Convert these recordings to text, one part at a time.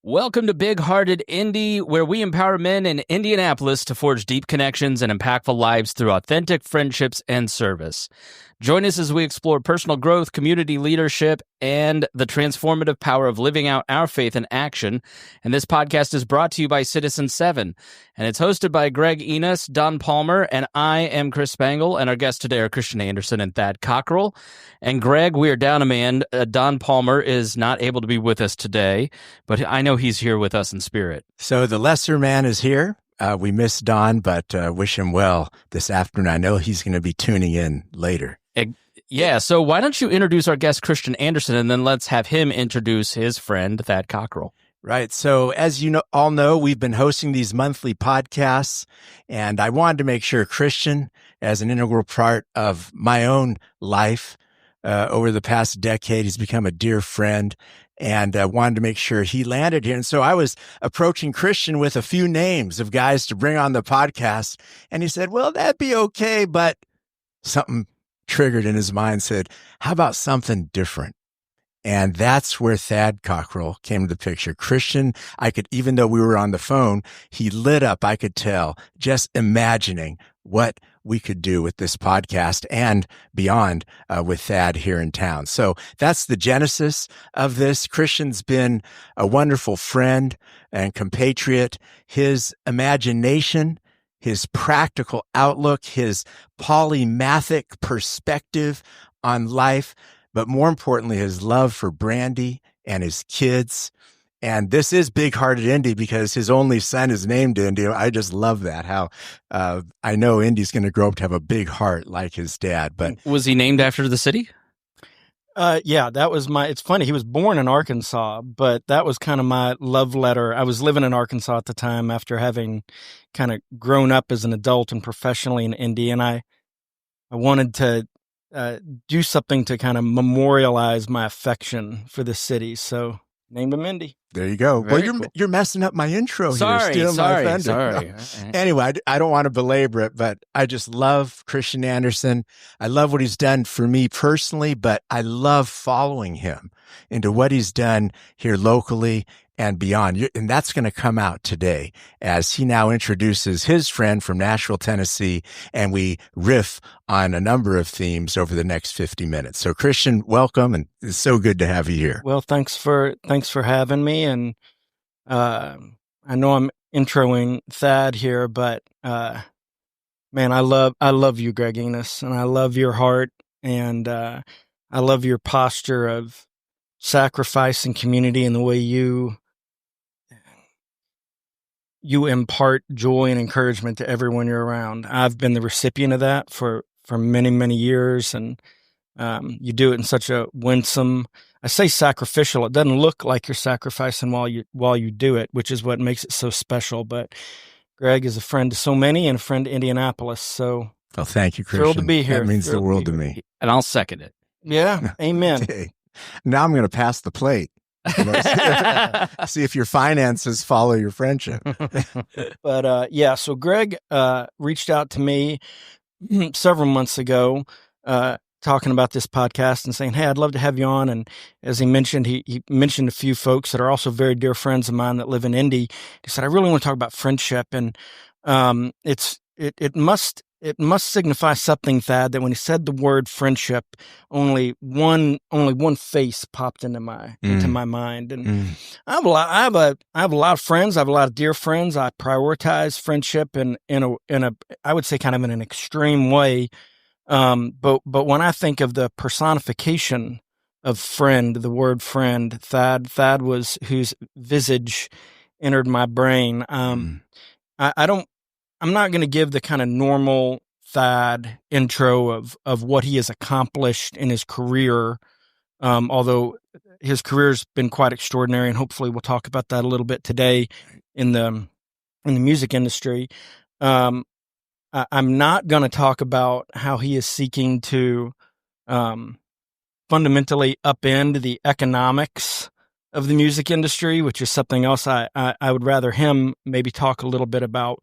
Welcome to Big Hearted Indie, where we empower men in Indianapolis to forge deep connections and impactful lives through authentic friendships and service. Join us as we explore personal growth, community leadership, and the transformative power of living out our faith in action. And this podcast is brought to you by Citizen 7, and it's hosted by Greg Enas, Don Palmer, and I am Chris Spangle, and our guests today are Kristian Andersen and Thad Cockrell. And Greg, we are down a man. Don Palmer is not able to be with us today, but I know he's here with us in spirit. So the lesser man is here. We miss Don, but wish him well this afternoon. I know he's going to be tuning in later. Yeah, so why don't you introduce our guest, Kristian Andersen, and then let's have him introduce his friend, Thad Cockrell. Right. So as you all know, we've been hosting these monthly podcasts, and I wanted to make sure Kristian, as an integral part of my own life over the past decade, he's become a dear friend, and wanted to make sure he landed here. And so I was approaching Kristian with a few names of guys to bring on the podcast, and he said, well, that'd be okay, but something triggered in his mind, said, how about something different? And that's where Thad Cockrell came to the picture. Kristian, even though we were on the phone, he lit up, I could tell, just imagining what we could do with this podcast and beyond with Thad here in town. So that's the genesis of this. Kristian's been a wonderful friend and compatriot. His imagination, his practical outlook, his polymathic perspective on life, but more importantly, his love for Brandy and his kids. And this is Big Hearted Indy because his only son is named Indy. I just love that, how I know Indy's going to grow up to have a big heart like his dad. But was he named after the city? Yeah, that was it's funny. He was born in Arkansas, but that was kind of my love letter. I was living in Arkansas at the time after having kind of grown up as an adult and professionally in Indy. And I wanted to do something to kind of memorialize my affection for the city. So named him Indy. There you go. Very well, cool. You're messing up my intro sorry, here. Sorry. Anyway, I don't want to belabor it, but I just love Kristian Andersen. I love what he's done for me personally, but I love following him into what he's done here locally and beyond. And that's going to come out today as he now introduces his friend from Nashville, Tennessee, and we riff on a number of themes over the next 50 minutes. So Kristian, welcome, and it's so good to have you here. Well, thanks for having me. And I know I'm introing Thad here, but man, I love you, Greg Enas, and I love your heart, and I love your posture of sacrifice and community and the way you impart joy and encouragement to everyone you're around. I've been the recipient of that for many, many years, and you do it in such a winsome, I say sacrificial. It doesn't look like you're sacrificing while you do it, which is what makes it so special. But Greg is a friend to so many and a friend to Indianapolis. So, well, thank you, Kristian. Thrilled to be here. That means the world to me. And I'll second it. Yeah, amen. Okay. Now I'm going to pass the plate. See if your finances follow your friendship. But yeah, so Greg reached out to me several months ago talking about this podcast and saying, hey, I'd love to have you on. And as he mentioned, he mentioned a few folks that are also very dear friends of mine that live in Indy. He said, I really want to talk about friendship. And it must signify something, Thad, that when he said the word friendship, only one face popped into my mind. And I have a lot of friends. I have a lot of dear friends. I prioritize friendship in a I would say kind of in an extreme way. But when I think of the personification of friend, the word friend, Thad was whose visage entered my brain. I'm not going to give the kind of normal Thad intro of what he has accomplished in his career, although his career's been quite extraordinary, and hopefully we'll talk about that a little bit today in the music industry. I'm not going to talk about how he is seeking to fundamentally upend the economics of the music industry, which is something else I would rather him maybe talk a little bit about.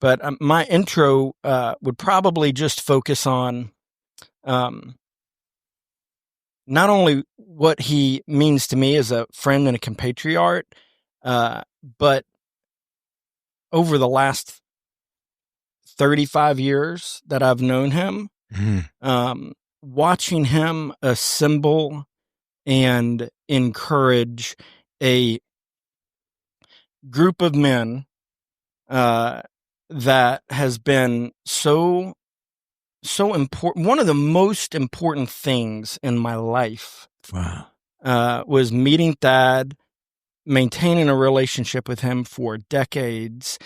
But my intro would probably just focus on not only what he means to me as a friend and a compatriot, But over the last 35 years that I've known him, watching him assemble and encourage a group of men that has been so important. One of the most important things in my life was meeting Thad, maintaining a relationship with him for decades,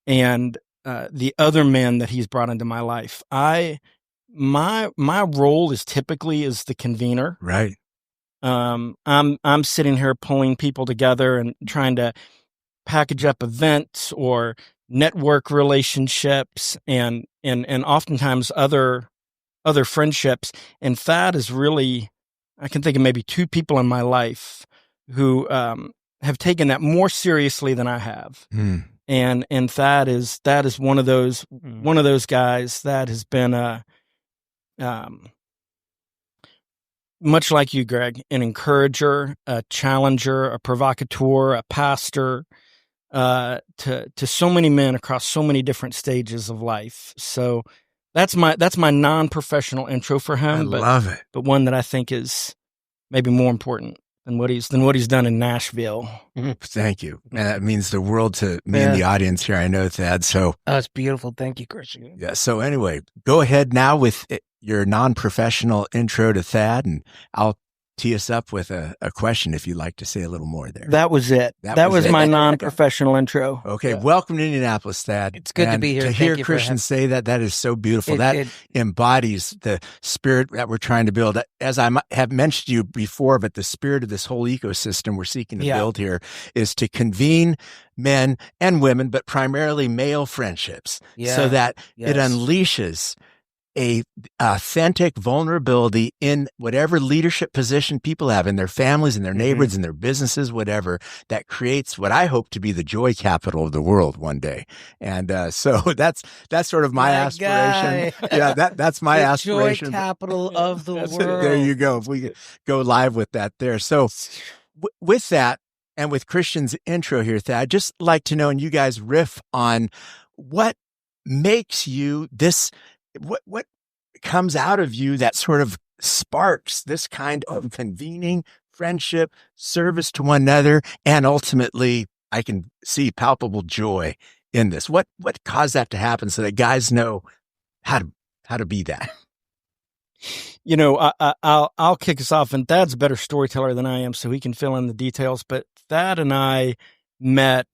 and the other men that he's brought into my life. My role is typically as the convener. Right. I'm sitting here pulling people together and trying to package up events or network relationships and oftentimes other friendships. And Thad is really, I can think of maybe two people in my life who have taken that more seriously than I have. And Thad is one of those guys that has been much like you, Greg, an encourager, a challenger, a provocateur, a pastor, to so many men across so many different stages of life. So that's my non-professional intro for him. I love it. But one that I think is maybe more important than what he's done in Nashville. Thank you. Man, that means the world to me and the audience here. I know, Thad. So it's beautiful. Thank you, Kristian. Yeah. So anyway, go ahead now with your non-professional intro to Thad, and I'll tee us up with a question if you'd like to say a little more there. That was it. That was my non-professional intro. Okay. Yeah. Welcome to Indianapolis, Thad. It's good to be here. To hear Kristian say that is so beautiful. That embodies the spirit that we're trying to build. As I have mentioned to you before, but the spirit of this whole ecosystem we're seeking to build here is to convene men and women, but primarily male friendships, so that it unleashes a authentic vulnerability in whatever leadership position people have in their families, in their neighborhoods, in their businesses, whatever, that creates what I hope to be the joy capital of the world one day. And so that's sort of my aspiration. Yeah, that's my aspiration. Joy capital of the world. There you go. If we could go live with that there. So with that, and with Kristian's intro here, Thad, I'd just like to know, and you guys riff on what makes you this. What comes out of you that sort of sparks this kind of convening, friendship, service to one another, and ultimately, I can see palpable joy in this. What caused that to happen so that guys know how to be that? You know, I'll kick us off, and Thad's a better storyteller than I am, so he can fill in the details. But Thad and I met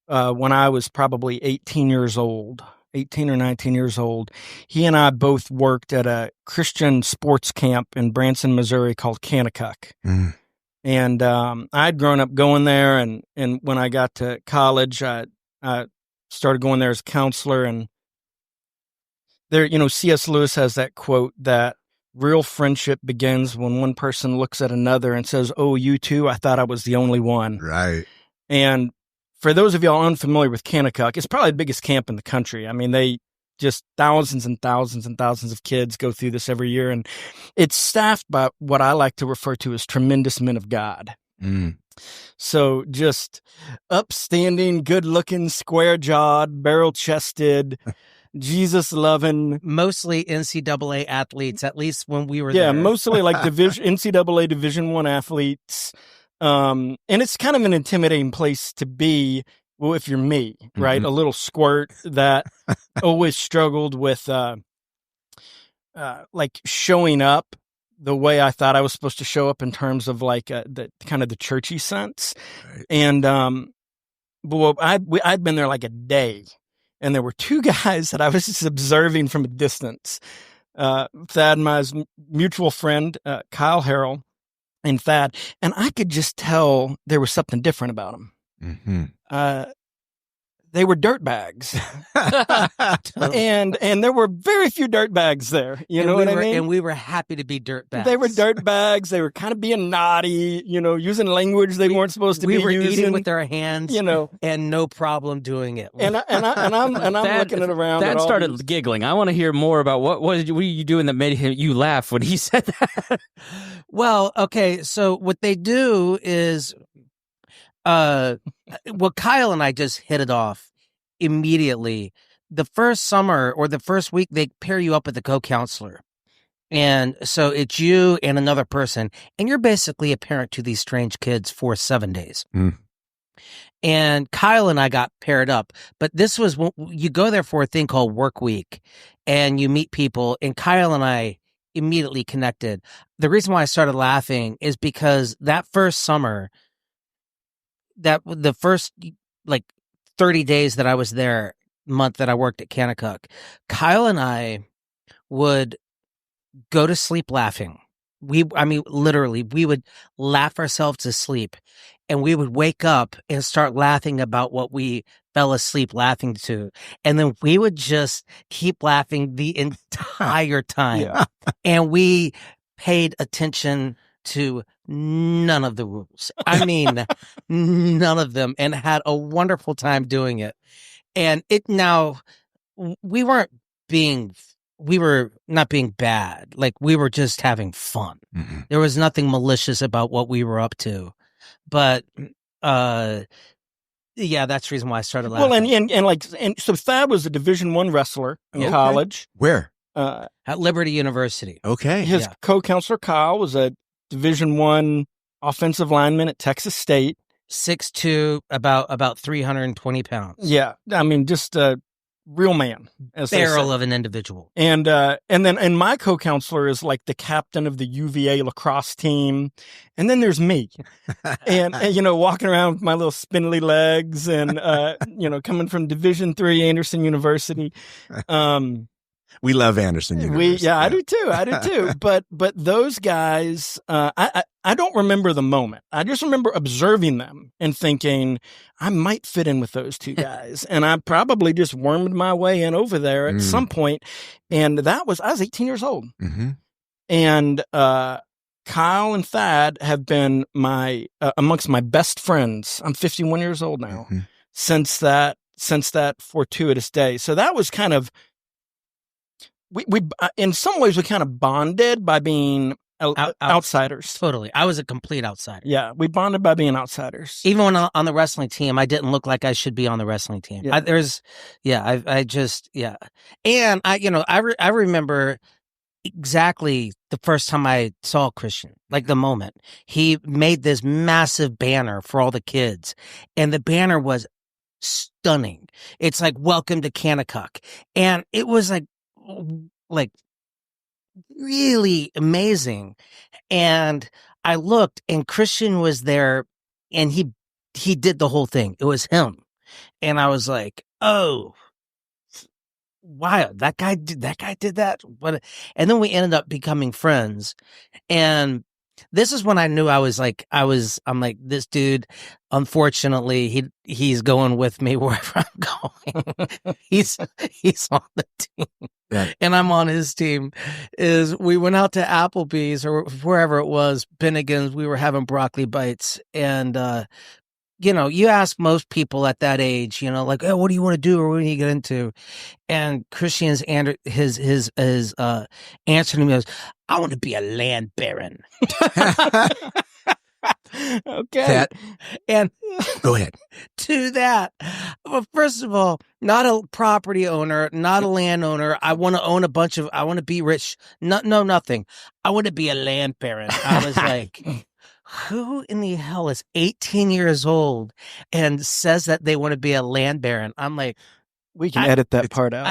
when I was probably 18 or 19 years old. He and I both worked at a Christian sports camp in Branson, Missouri called Kanakuk. And I'd grown up going there, and when I got to college, I started going there as a counselor. And there, C.S. Lewis has that quote that real friendship begins when one person looks at another and says, "Oh, you too? I thought I was the only one." Right. And for those of y'all unfamiliar with Kanakuk, it's probably the biggest camp in the country. I mean, they just thousands and thousands and thousands of kids go through this every year. And it's staffed by what I like to refer to as tremendous men of God. So just upstanding, good-looking, square-jawed, barrel-chested, Jesus-loving. Mostly NCAA athletes, at least when we were there. Yeah, mostly like NCAA Division I athletes. And it's kind of an intimidating place to be. Well, if you're me, right? A little squirt that always struggled with, like showing up the way I thought I was supposed to show up in terms of like the kind of the churchy sense. Right. And, well, I'd been there like a day, and there were two guys that I was just observing from a distance. Thad and my mutual friend, Kyle Harrell, and Thad, and I could just tell there was something different about them. They were dirtbags, and there were very few dirtbags there. You know what I mean? And we were happy to be dirtbags. They were dirtbags. They were kind of being naughty, using language they weren't supposed to be using. We were eating with our hands, and no problem doing it. And I'm looking it around. Dad started giggling. I want to hear more about what were you doing that made you laugh when he said that. Well, okay, so what they do is, Well, Kyle and I just hit it off immediately. The first summer or the first week, they pair you up with a co-counselor. And so it's you and another person, and you're basically a parent to these strange kids for 7 days. Mm. And Kyle and I got paired up, but this was when you go there for a thing called work week, and you meet people, and Kyle and I immediately connected. The reason why I started laughing is because that first summer, that the first like 30 days that I was there, month that I worked at Kanakuk, Kyle and I would go to sleep laughing. Literally, we would laugh ourselves to sleep, and we would wake up and start laughing about what we fell asleep laughing to. And then we would just keep laughing the entire time. Yeah. And we paid attention to none of the rules. I mean, none of them, and had a wonderful time doing it. And we were not being bad. Like, we were just having fun. Mm-hmm. There was nothing malicious about what we were up to. But, yeah, that's the reason why I started laughing. Well, and so Thad was a Division I wrestler in college. Where? At Liberty University. Okay. His co-counselor, Kyle, was a Division I offensive lineman at Texas State. 6'2", about 320 pounds. Yeah. I mean, just a real man. Barrel of an individual. And my co-counselor is like the captain of the UVA lacrosse team. And then there's me. and walking around with my little spindly legs and, coming from Division III Andersen University. We love Andersen University. I do too. But those guys, I don't remember the moment. I just remember observing them and thinking, I might fit in with those two guys. And I probably just wormed my way in over there at some point. And I was 18 years old. Mm-hmm. And Kyle and Thad have been amongst my best friends. I'm 51 years old now. Mm-hmm. since that fortuitous day. So that was kind of, we in some ways we kind of bonded by being outsiders. Totally. I was a complete outsider. Yeah, we bonded by being outsiders. Even when on the wrestling team, I didn't look like I should be on the wrestling team. Yeah. And I remember exactly the first time I saw Kristian, like the moment. He made this massive banner for all the kids, and the banner was stunning. It's like, welcome to Kanakuk. And it was like really amazing. And I looked, and Kristian was there, and he did the whole thing. It was him. And I was like, oh, wow, that guy did that. And then we ended up becoming friends. And this is when I knew I'm like, this dude, unfortunately, he's going with me wherever I'm going. he's on the team. Yeah. And I'm on his team. We went out to Applebee's or wherever it was, Bennigan's. We were having broccoli bites, and you ask most people at that age, like, oh, what do you want to do or what do you get into? And Kristian's his answer to me was, I want to be a land baron. Okay. And go ahead. To that, well, first of all, not a property owner, not a landowner. I want to be rich. No, nothing. I want to be a land baron. I was like, who in the hell is 18 years old and says that they want to be a land baron? I'm like, we can edit that part out.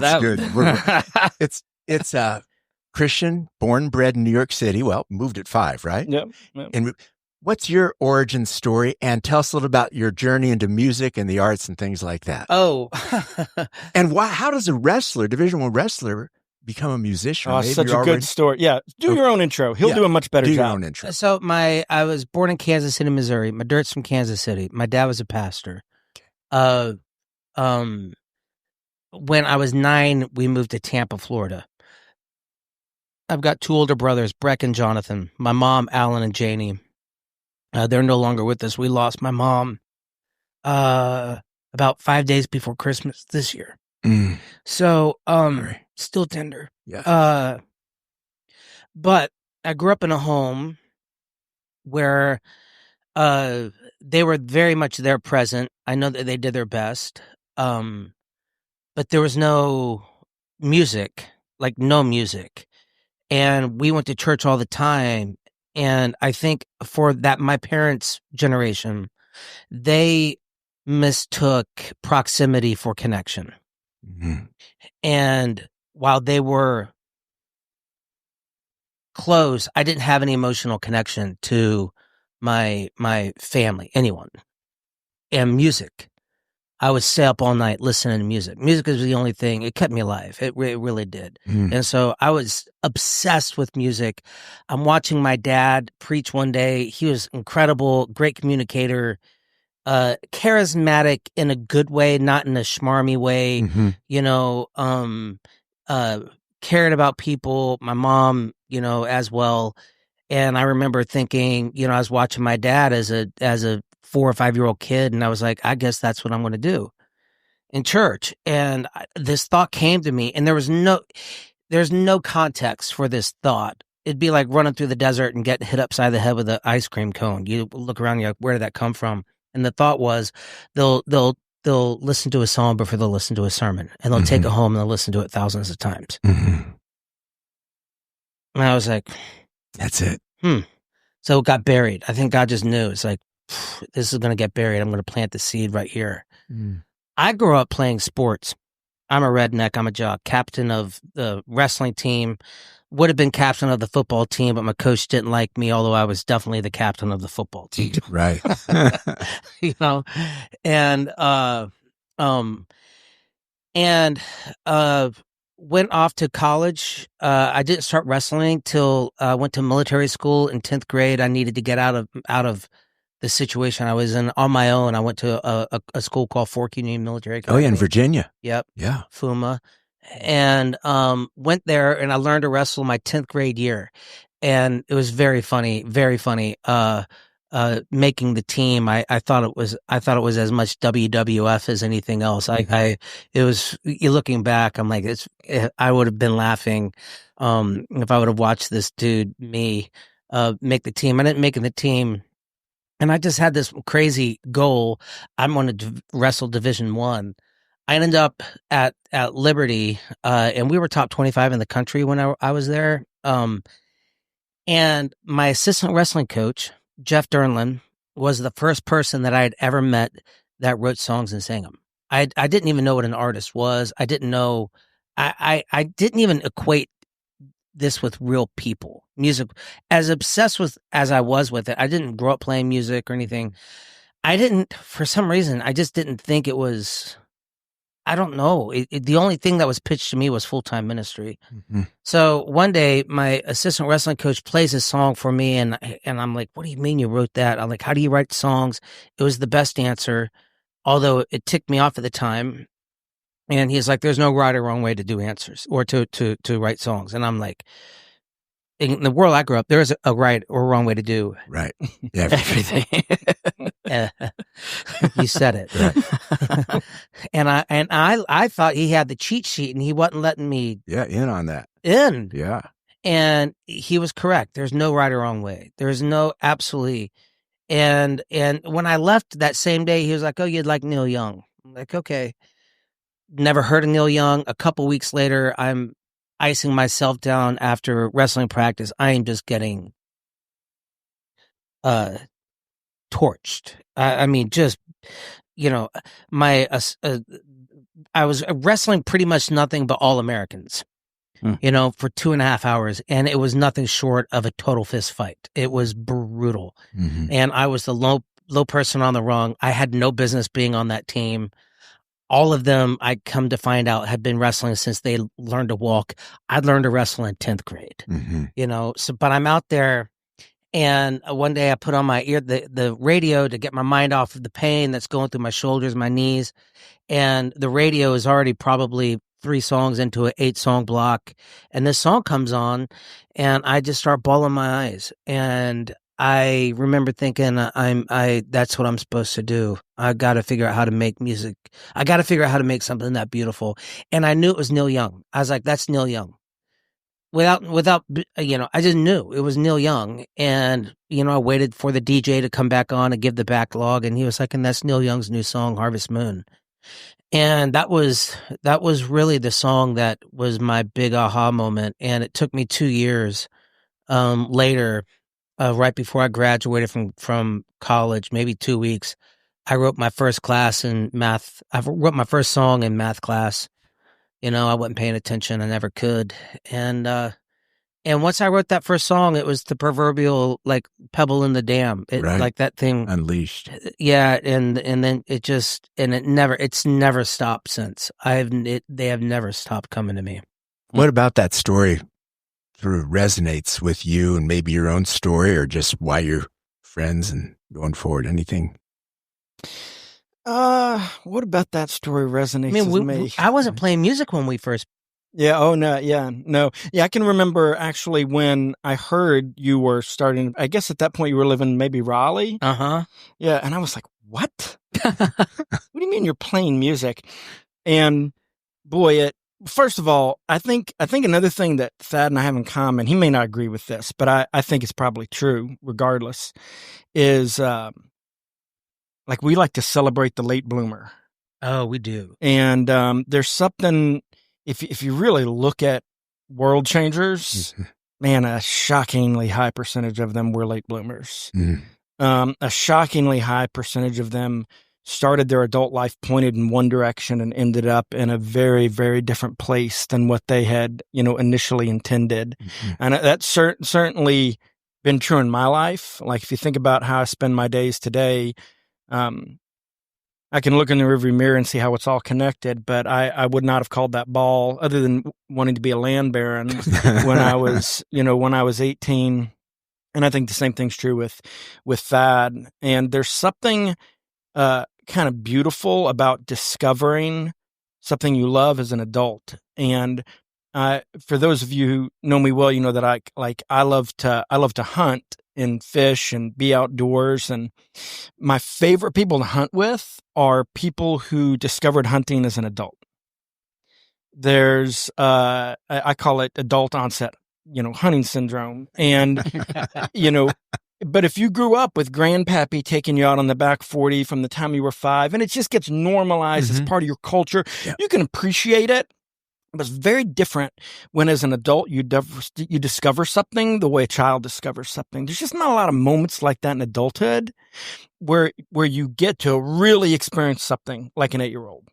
That's good. It's Kristian, born, bred in New York City. Well, moved at 5, right? Yep. And what's your origin story? And tell us a little about your journey into music and the arts and things like that. Oh. And how does a Division I wrestler, become a musician? Oh, such a good story. Yeah. Do your own intro. He'll do a much better job. Do your own intro. So I was born in Kansas City, Missouri. My dirt's from Kansas City. My dad was a pastor. When I was 9, we moved to Tampa, Florida. I've got 2 older brothers, Breck and Jonathan. My mom, Alan and Janie. They're no longer with us. We lost my mom about 5 days before Christmas this year. Mm. So, still tender. Yeah. But I grew up in a home where they were very much there present. I know that they did their best. But there was no music, like no music. And we went to church all the time. And I think for that, my parents' generation, they mistook proximity for connection. Mm-hmm. And while they were close, I didn't have any emotional connection to my family, anyone. And music, I would stay up all night listening to music. Music is the only thing. It kept me alive. It really did. Mm. And so I was obsessed with music. I'm watching my dad preach one day. He was incredible, great communicator, charismatic in a good way, not in a schmarmy way. Mm-hmm. You know, cared about people. My mom, you know, as well. And I remember thinking, you know, I was watching my dad as a 4 or 5 year old kid, and I was like, I guess that's what I'm going to do in church. And this thought came to me, and there's no context for this thought. It'd be like running through the desert and getting hit upside the head with an ice cream cone. You look around, you're like, where did that come from? And the thought was, they'll listen to a song before they'll listen to a sermon, and they'll take it home and they'll listen to it thousands of times. Mm-hmm. And I was like, that's it. So it got buried. I think God just knew. It's like, this is going to get buried. I'm going to plant the seed right here. Mm. I grew up playing sports. I'm a redneck. I'm a jock. Captain of the wrestling team. Would have been captain of the football team, but my coach didn't like me, although I was definitely the captain of the football team. Right. You know? And went off to college. I didn't start wrestling till I went to military school in 10th grade. I needed to get out of the situation I was in on my own. I went to a school called Fork Union Military Academy. Oh, yeah, in Virginia. Yep. Yeah. FUMA. And went there, and I learned to wrestle my 10th grade year. And it was very funny, very funny. Making the team, I thought it was as much WWF as anything else. Looking back, I'm like, I would have been laughing if I would have watched this dude, me, make the team. I didn't make the team, and I just had this crazy goal. I'm going to wrestle Division I. I ended up at Liberty, and we were top 25 in the country when I was there. And my assistant wrestling coach, Jeff Dernlin, was the first person that I had ever met that wrote songs and sang them. I didn't even know what an artist was. I didn't know. I didn't even equate this with real people. Music, as obsessed with as I was with it, I didn't grow up playing music or anything. For some reason, I just didn't think it was. I don't know. The only thing that was pitched to me was full-time ministry. Mm-hmm. So one day, my assistant wrestling coach plays a song for me, and I'm like, what do you mean you wrote that? I'm like, how do you write songs? It was the best answer, although it ticked me off at the time. And he's like, there's no right or wrong way to do answers or to write songs. And I'm like, in the world I grew up, there is a right or wrong way to do right. Everything. You said it. Right. And I thought he had the cheat sheet, and he wasn't letting me in on that. Yeah. And he was correct. There's no right or wrong way. There's no absolutely. And when I left that same day, he was like, oh, you'd like Neil Young. I'm like, okay. Never heard of Neil Young. A couple weeks later, I'm icing myself down after wrestling practice. I am just getting torched. I mean, just, you know, I was wrestling pretty much nothing but All Americans, you know, for 2.5 hours. And it was nothing short of a total fist fight. It was brutal. Mm-hmm. And I was the low person on the rung. I had no business being on that team. All of them, I come to find out, had been wrestling since they learned to walk. I'd learned to wrestle in 10th grade, you know. So, but I'm out there, and one day I put on my the radio to get my mind off of the pain that's going through my shoulders, my knees, and the radio is already probably 3 songs into an 8-song block, and this song comes on, and I just start bawling my eyes, and I remember thinking, that's what I'm supposed to do. I got to figure out how to make music. I got to figure out how to make something that beautiful. And I knew it was Neil Young. I was like, that's Neil Young. without, I just knew it was Neil Young, and I waited for the DJ to come back on and give the backlog, and he was like, and that's Neil Young's new song, Harvest Moon. And that was really the song that was my big aha moment. And it took me 2 years later, right before I graduated from college, maybe 2 weeks, I wrote my first class in math. I wrote my first song in math class. I wasn't paying attention. I never could. And once I wrote that first song, it was the proverbial like pebble in the dam. Right. Like that thing Unleashed. Yeah, and then it's never stopped since. They have never stopped coming to me. What about that story sort of resonates with you, and maybe your own story, or just why you're friends and going forward? Anything? What about that story resonates with me? I wasn't playing music when we first. Yeah. Oh no. Yeah. No. Yeah. I can remember actually when I heard you were starting. I guess at that point you were living maybe Raleigh. Yeah. And I was like, "What? What do you mean you're playing music?" And boy, first of all, I think another thing that Thad and I have in common. He may not agree with this, but I think it's probably true. Regardless, is like we like to celebrate the late bloomer. Oh, we do. And there's something. If you really look at world changers, man, a shockingly high percentage of them were late bloomers. A shockingly high percentage of them started their adult life pointed in one direction and ended up in a very, very different place than what they had, initially intended. And that's certainly been true in my life. Like if you think about how I spend my days today, I can look in the rearview mirror and see how it's all connected, but I would not have called that ball, other than wanting to be a land baron when I was, when I was 18. And I think the same thing's true with Thad. And there's something kind of beautiful about discovering something you love as an adult. And for those of you who know me well, you know that I love to hunt and fish and be outdoors. And my favorite people to hunt with are people who discovered hunting as an adult. There's, I call it adult onset, hunting syndrome. And, but if you grew up with grandpappy taking you out on the back 40 from the time you were 5, and it just gets normalized as part of your culture, you can appreciate it. But it's very different when, as an adult, you discover something the way a child discovers something. There's just not a lot of moments like that in adulthood where you get to really experience something like an 8-year-old.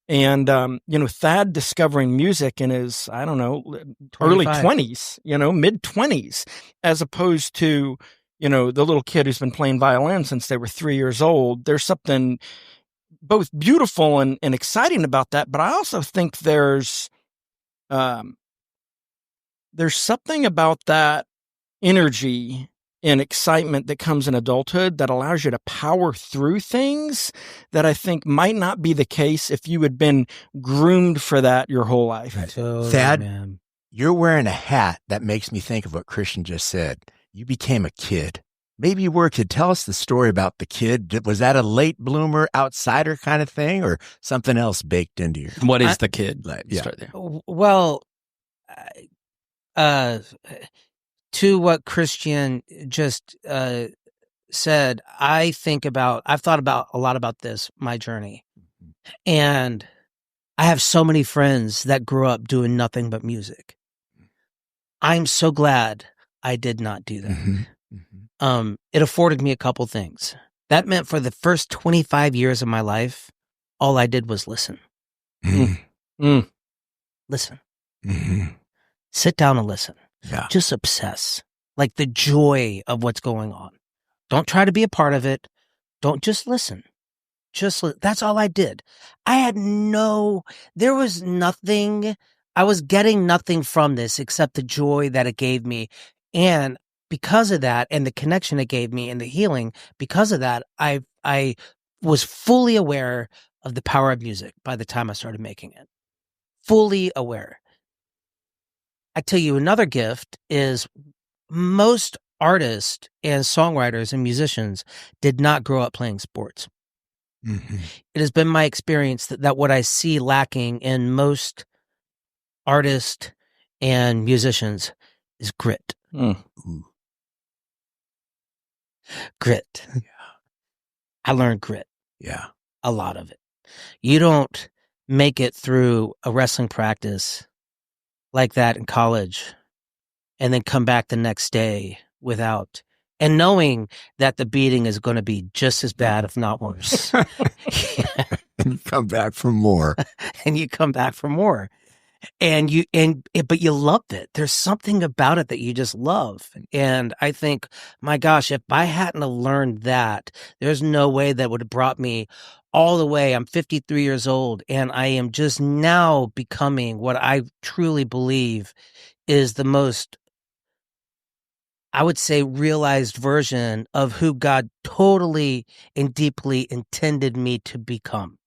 And, Thad discovering music in his, I don't know, early 20s, mid 20s, as opposed to, the little kid who's been playing violin since they were 3 years old. There's something both beautiful and exciting about that. But I also think there's something about that energy and excitement that comes in adulthood that allows you to power through things that I think might not be the case if you had been groomed for that your whole life. Right. Totally, Thad, man. You're wearing a hat that makes me think of what Kristian just said. You became a kid. Maybe you were a kid. Tell us the story about the kid. Was that a late bloomer, outsider kind of thing, or something else baked into you? What is the kid? Yeah. Start there. Well, to what Kristian just said, I've thought about a lot about this, my journey. And I have so many friends that grew up doing nothing but music. I'm so glad I did not do that. It afforded me a couple things. That meant for the first 25 years of my life, all I did was listen. Listen. Sit down and listen. Yeah. Just obsess. Like the joy of what's going on. Don't try to be a part of it. Don't just listen. That's all I did. There was nothing, I was getting nothing from this except the joy that it gave me. And because of that, and the connection it gave me and the healing, because of that, I was fully aware of the power of music by the time I started making it. Fully aware. I tell you, another gift is most artists and songwriters and musicians did not grow up playing sports. It has been my experience that what I see lacking in most artists and musicians is grit. Grit. Yeah. I learned grit. Yeah. A lot of it. You don't make it through a wrestling practice like that in college and then come back the next day without, and knowing that the beating is going to be just as bad, if not worse. And you come back for more. And you come back for more. But you loved it. There's something about it that you just love. And I think, my gosh, if I hadn't have learned that, there's no way that would have brought me all the way. I'm 53 years old, and I am just now becoming what I truly believe is the most, I would say, realized version of who God totally and deeply intended me to become.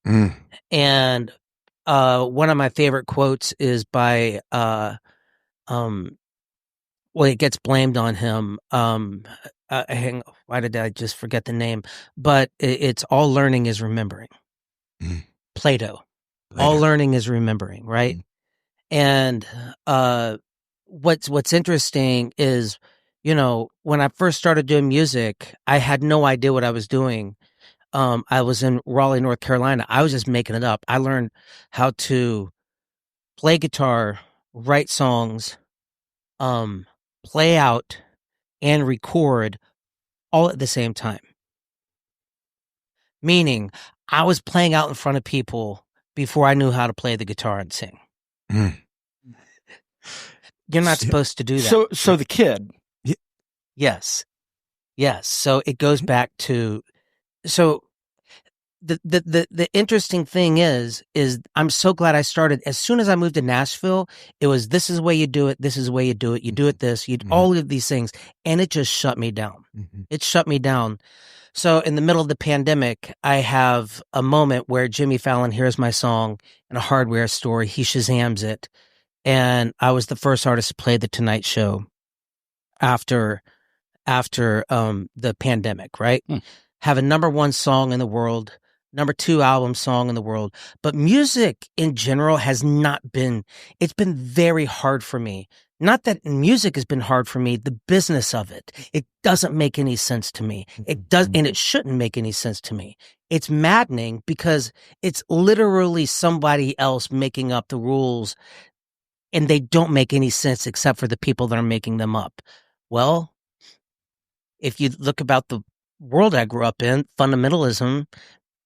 And one of my favorite quotes is by, well, it gets blamed on him. Why did I just forget the name? But it's all learning is remembering. Plato. All learning is remembering, right? And what's interesting is, when I first started doing music, I had no idea what I was doing. I was in Raleigh, North Carolina. I was just making it up. I learned how to play guitar, write songs, play out, and record all at the same time. Meaning, I was playing out in front of people before I knew how to play the guitar and sing. You're not supposed to do that. So the kid. Yes. So it goes back to, so the interesting thing is I'm so glad I started. As soon as I moved to Nashville, it was, this is the way you do it. This is the way you do it. You do it this, all of these things. And it just shut me down. It shut me down. So in the middle of the pandemic, I have a moment where Jimmy Fallon hears my song in a hardware store. He Shazams it. And I was the first artist to play The Tonight Show after the pandemic, right? Have a #1 song in the world, #2 album song in the world. But music in general has not been, it's been very hard for me. Not that music has been hard for me, the business of it. It doesn't make any sense to me. It does, and it shouldn't make any sense to me. It's maddening because it's literally somebody else making up the rules, and they don't make any sense except for the people that are making them up. Well, if you look about the world I grew up in, fundamentalism,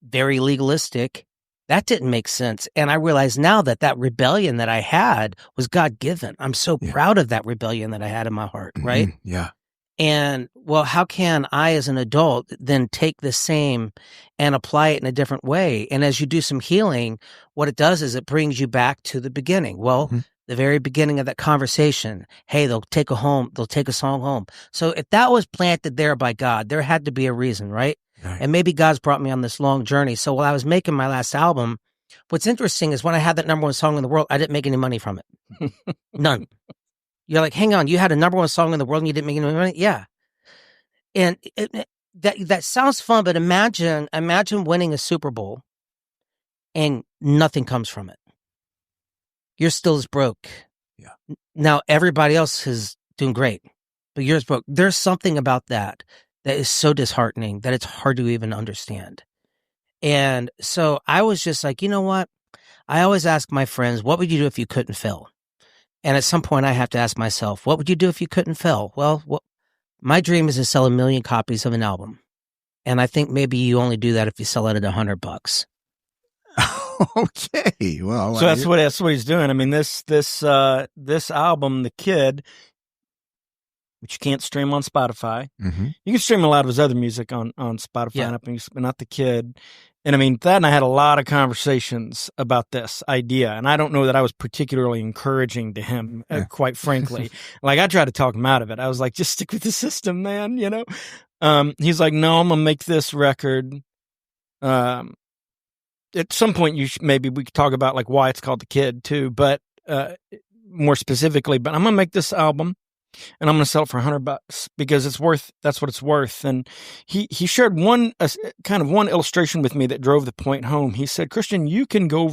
very legalistic, that didn't make sense. And I realize now that rebellion that I had was God-given. I'm so proud of that rebellion that I had in my heart, right? Yeah. And, well, how can I as an adult then take the same and apply it in a different way? And as you do some healing, what it does is it brings you back to the beginning. Well, the very beginning of that conversation, hey, they'll take a song home. So if that was planted there by God, there had to be a reason, right? And maybe God's brought me on this long journey. So while I was making my last album, what's interesting is when I had that #1 song in the world, I didn't make any money from it. None. You're like, hang on, you had a #1 song in the world and you didn't make any money? Yeah. And that sounds fun, but imagine winning a Super Bowl and nothing comes from it. You're still as broke. Yeah. Now everybody else is doing great, but yours broke. There's something about that is so disheartening that it's hard to even understand. And so I was just like, you know what? I always ask my friends, what would you do if you couldn't fail? And at some point I have to ask myself, what would you do if you couldn't fail? Well, my dream is to sell 1 million copies of an album. And I think maybe you only do that if you sell it at $100. Okay. Well, so that's what he's doing. I mean, this album, The Kid, which you can't stream on Spotify. You can stream a lot of his other music on Spotify, but not The Kid. And I mean, Thad and I had a lot of conversations about this idea, and I don't know that I was particularly encouraging to him, quite frankly. Like, I tried to talk him out of it. I was like, just stick with the system, man, He's like, no, I'm going to make this record. At some point, maybe we could talk about like why it's called The Kid too, but more specifically, but I'm going to make this album. And I'm going to sell it for $100 because that's what it's worth. And he shared one illustration with me that drove the point home. He said, Kristian, can go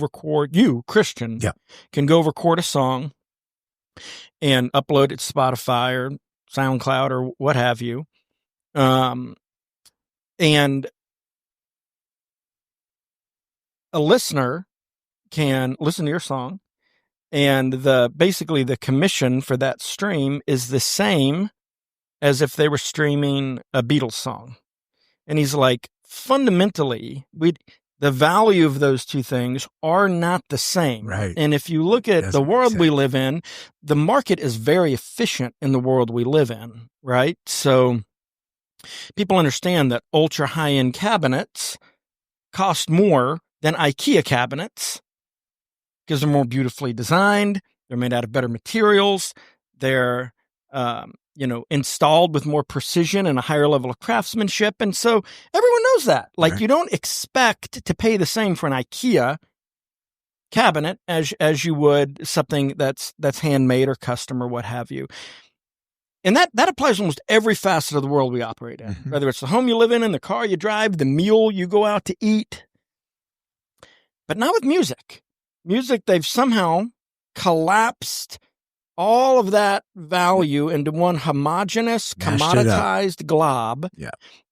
record a song and upload it to Spotify or SoundCloud or what have you. And a listener can listen to your song, and basically the commission for that stream is the same as if they were streaming a Beatles song. And he's like, fundamentally, the value of those two things are not the same. Right. And if you look at the world we live in, the market is very efficient in the world we live in, right? So people understand that ultra high-end cabinets cost more than IKEA cabinets because they're more beautifully designed. They're made out of better materials. They're, installed with more precision and a higher level of craftsmanship. And so everyone knows that. Like, Right. You don't expect to pay the same for an IKEA cabinet as you would something that's handmade or custom or what have you. And that applies to almost every facet of the world we operate in, Mhm. whether it's the home you live in the car you drive, the meal you go out to eat. But not with music. Music, they've somehow collapsed all of that value into one homogeneous, Mashed it up. commoditized glob, Yeah.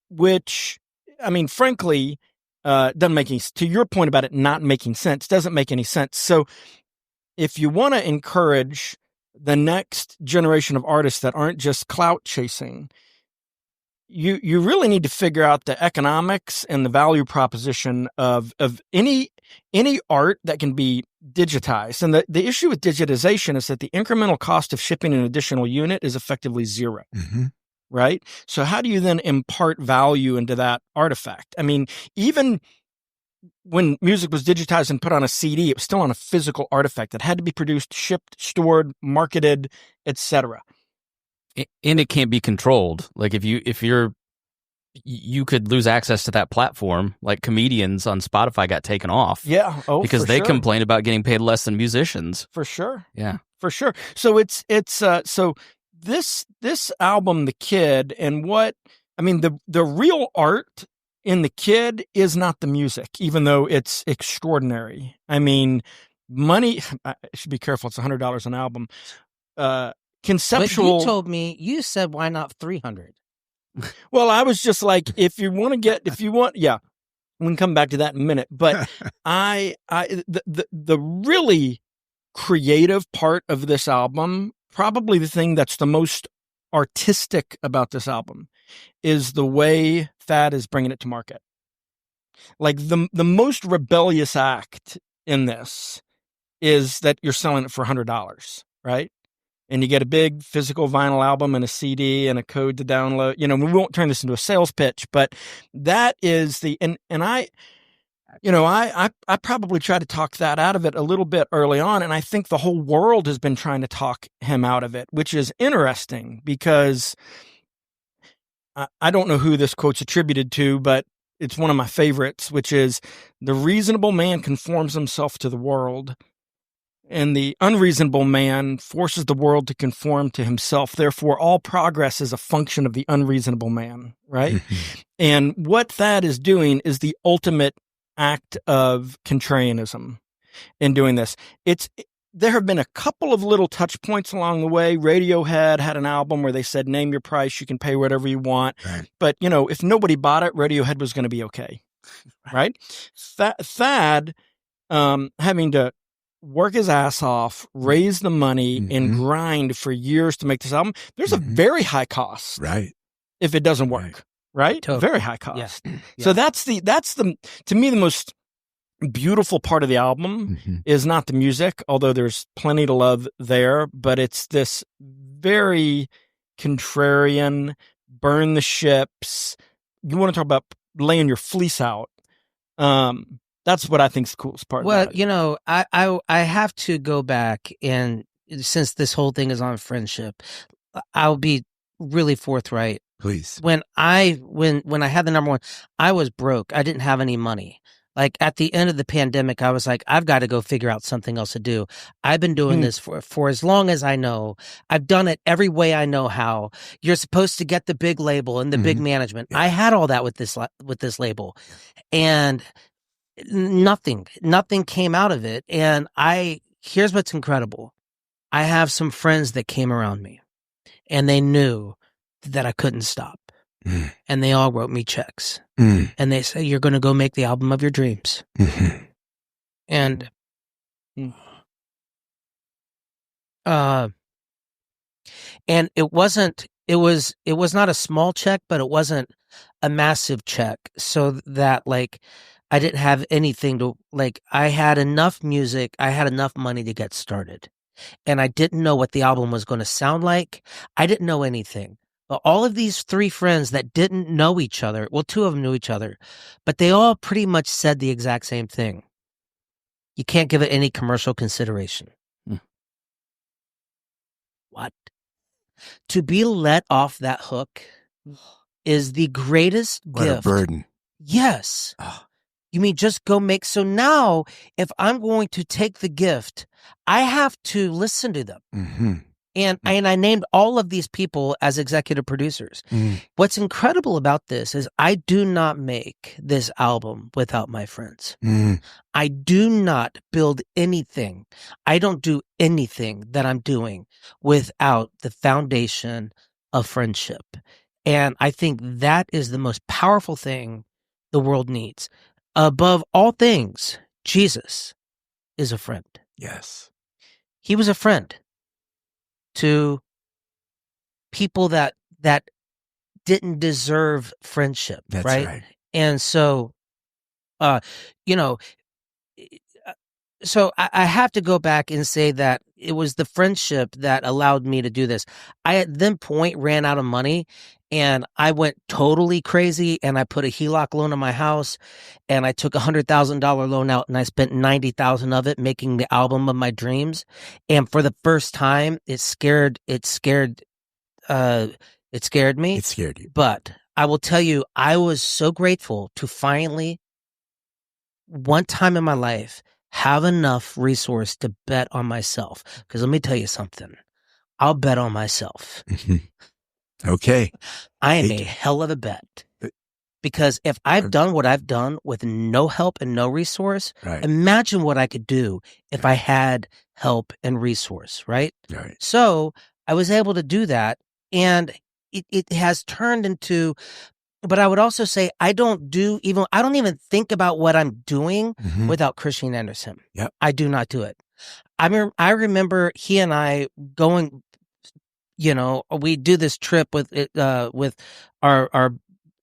which, I mean, frankly, doesn't make any, to your point about it not making sense, doesn't make any sense. So if you want to encourage the next generation of artists that aren't just clout chasing, you really need to figure out the economics and the value proposition of any art that can be digitized. And the issue with digitization is that the incremental cost of shipping an additional unit is effectively zero. Mm-hmm. Right? So how do you then impart value into that artifact? I mean, even when music was digitized and put on a CD, it was still on a physical artifact that had to be produced, shipped, stored, marketed, etc. And it can't be controlled. Like if you could lose access to that platform, like comedians on Spotify got taken off. Yeah. Oh, because for they sure. complain about getting paid less than musicians. For sure. Yeah. For sure. So so this album, The Kid, and the real art in The Kid is not the music, even though it's extraordinary. I mean, money, I should be careful. It's $100 an album. Conceptual. But you told me, you said, why not 300? Well, I was just like, yeah, we can come back to that in a minute. But the really creative part of this album, probably the thing that's the most artistic about this album, is the way Thad is bringing it to market. Like the most rebellious act in this is that you're selling it for $100, right? And you get a big physical vinyl album and a CD and a code to download. We won't turn this into a sales pitch, but that is and I probably tried to talk that out of it a little bit early on. And I think the whole world has been trying to talk him out of it, which is interesting because I don't know who this quote's attributed to, but it's one of my favorites, which is, the reasonable man conforms himself to the world, and the unreasonable man forces the world to conform to himself. Therefore, all progress is a function of the unreasonable man, right? Mm-hmm. And what Thad is doing is the ultimate act of contrarianism in doing this. There have been a couple of little touch points along the way. Radiohead had an album where they said, name your price, you can pay whatever you want. Right. But, if nobody bought it, Radiohead was going to be okay, right? Thad, having to work his ass off, raise the money, Mm-hmm. and grind for years to make this album, there's a very high cost Right. if it doesn't work, right? Totally. Very high cost. Yeah. So that's to me, the most beautiful part of the album Mm-hmm. is not the music, although there's plenty to love there, but it's this very contrarian, burn the ships. You want to talk about laying your fleece out. That's what I think is the coolest part Well, about it. I have to go back, and since this whole thing is on friendship, I'll be really forthright. Please. When I had the number one, I was broke. I didn't have any money. Like at the end of the pandemic, I was like, I've got to go figure out something else to do. I've been doing this for as long as I know. I've done it every way I know how. You're supposed to get the big label and the big management. Yeah. I had all that with this label, and nothing came out of it. And here's what's incredible. I have some friends that came around me and they knew that I couldn't stop. And they all wrote me checks. And they say, you're going to go make the album of your dreams. And and it was not a small check, but it wasn't a massive check, so that like I didn't have anything to, like, I had enough music, I had enough money to get started. And I didn't know what the album was going to sound like. I didn't know anything. But all of these three friends that didn't know each other, well, two of them knew each other, but they all pretty much said the exact same thing. You can't give it any commercial consideration. What? To be let off that hook is the greatest gift. What a burden. Yes. You mean just go make, so now if I'm going to take the gift, I have to listen to them. And I named all of these people as executive producers. What's incredible about this is I do not make this album without my friends. I do not build anything. I don't do anything that I'm doing without the foundation of friendship. And I think that is the most powerful thing the world needs. Above all things, Jesus is a friend. Yes. He was a friend to people that didn't deserve friendship. That's right. And so, so I have to go back and say that it was the friendship that allowed me to do this. I at that point ran out of money and I went totally crazy and I put a HELOC loan on my house and I took $100,000 loan out and I spent $90,000 of it making the album of my dreams. And for the first time, it scared me. It scared you. But I will tell you, I was so grateful to finally, one time in my life, have enough resource to bet on myself. Because let me tell you something. I'll bet on myself. Okay. I am a hell of a bet. Because if I've done what I've done with no help and no resource, imagine what I could do if I had help and resource, right? So I was able to do that. And it has turned into, but I would also say I don't even think about what I'm doing without Kristian Andersen. I do not do it. I remember he and I going, we do this trip with our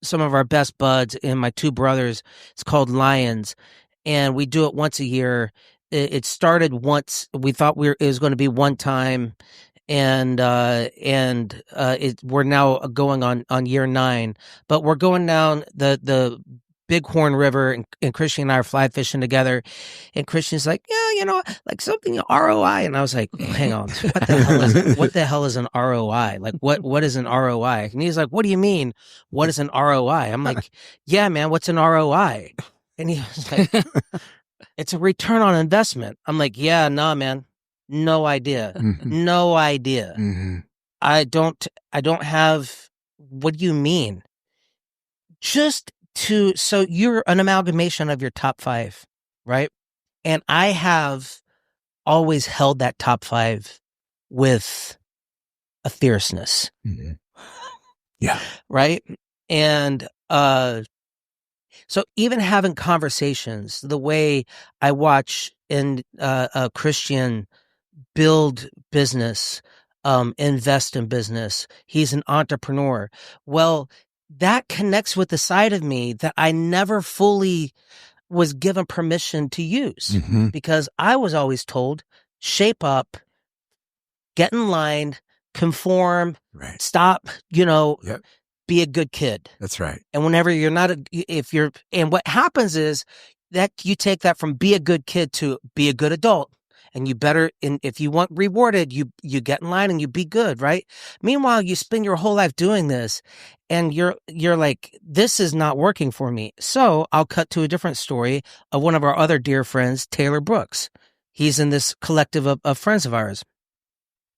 some of our best buds and my two brothers. It's called Lions, and we do it once a year. It started once. We thought it was going to be one time, and we're now going on year 9. But we're going down the Bighorn River, and Kristian and I are fly fishing together. And Christian's like, yeah, like something ROI. And I was like, hang on, what the hell is an ROI? Like, what is an ROI? And he's like, what do you mean? What is an ROI? I'm like, yeah, man, what's an ROI? And he was like, it's a return on investment. I'm like, yeah, nah, man, no idea, no idea. I don't have. What do you mean? So you're an amalgamation of your top 5, right? And I have always held that top 5 with a fierceness. Yeah. Right. And, so even having conversations, the way I watch Kristian build business, invest in business, he's an entrepreneur. Well, that connects with the side of me that I never fully was given permission to use because I was always told, shape up, get in line, conform, stop, be a good kid. That's right. And whenever you're not, and what happens is that you take that from be a good kid to be a good adult. And you better, and if you want rewarded, you get in line and you be good, right? Meanwhile, you spend your whole life doing this, and you're like, this is not working for me. So I'll cut to a different story of one of our other dear friends, Taylor Brooks. He's in this collective of friends of ours.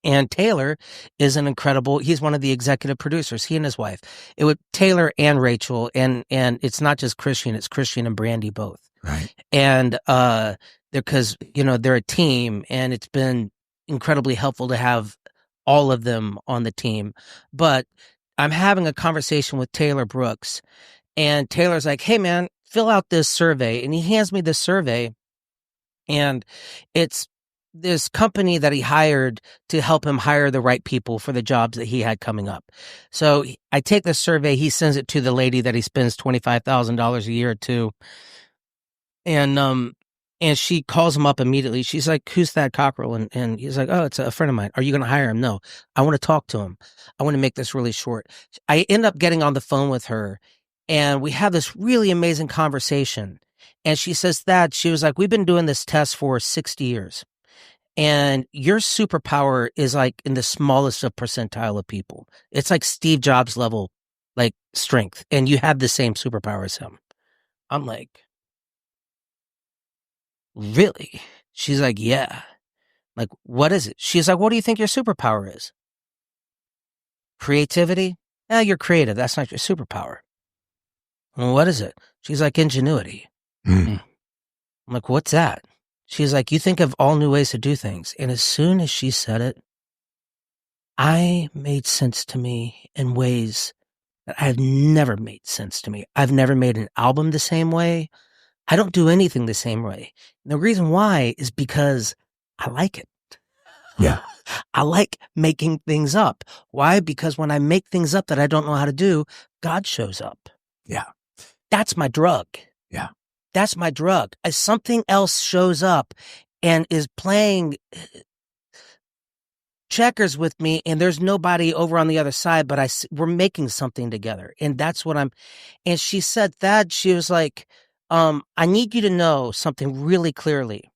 And Taylor is he's one of the executive producers, he and his wife. It would Taylor and Rachel, and it's not just Kristian, it's Kristian and Brandy both. Right. And, because, they're a team, and it's been incredibly helpful to have all of them on the team. But I'm having a conversation with Taylor Brooks, and Taylor's like, hey, man, fill out this survey. And he hands me this survey, and it's this company that he hired to help him hire the right people for the jobs that he had coming up. So I take this survey. He sends it to the lady that he spends $25,000 a year to. And she calls him up immediately. She's like, who's Thad Cockrell? And he's like, oh, it's a friend of mine. Are you going to hire him? No, I want to talk to him. I want to make this really short. I end up getting on the phone with her, and we have this really amazing conversation. And she says, Thad, she was like, we've been doing this test for 60 years. And your superpower is like in the smallest of percentile of people. It's like Steve Jobs level, like strength. And you have the same superpower as him. I'm like, really? She's like, yeah. Like, what is it? She's like, what do you think your superpower is? Creativity? Yeah, you're creative. That's not your superpower. Well, what is it? She's like, ingenuity. I'm like, what's that? She's like, you think of all new ways to do things. And as soon as she said it, I made sense to me in ways that I have never made sense to me. I've never made an album the same way. I don't do anything the same way. And the reason why is because I like it. Yeah. I like making things up. Why? Because when I make things up that I don't know how to do, God shows up. Yeah. That's my drug. Yeah. That's my drug. As something else shows up and is playing checkers with me, and there's nobody over on the other side, but we're making something together. And that's what and she said that, she was like, I need you to know something really clearly.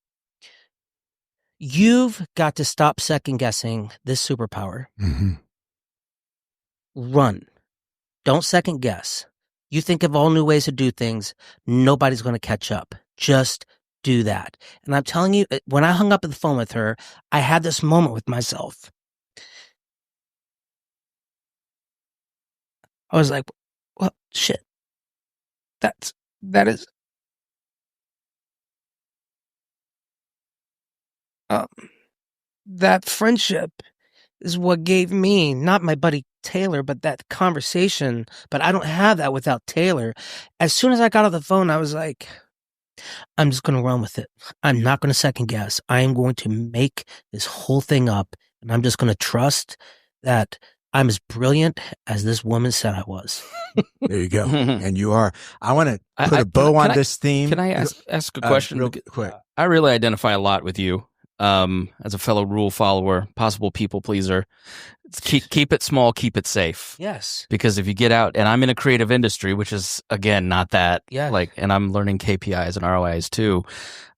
You've got to stop second guessing this superpower. Mm-hmm. Run. Don't second guess. You think of all new ways to do things. Nobody's going to catch up. Just do that. And I'm telling you, when I hung up the phone with her, I had this moment with myself. I was like, well, shit. That is. That friendship is what gave me, not my buddy Taylor, but that conversation. But I don't have that without Taylor. As soon as I got off the phone, I was like, I'm just going to run with it. I'm not going to second guess. I am going to make this whole thing up, and I'm just going to trust that I'm as brilliant as this woman said I was. There you go. And you are. I want to put a bow on this theme. Can I ask a question? Real quick. I really identify a lot with you. As a fellow rule follower, possible people pleaser. Keep it small, keep it safe. Yes. Because if you get out, and I'm in a creative industry, which is, again, not that, yeah. And I'm learning KPIs and ROIs too.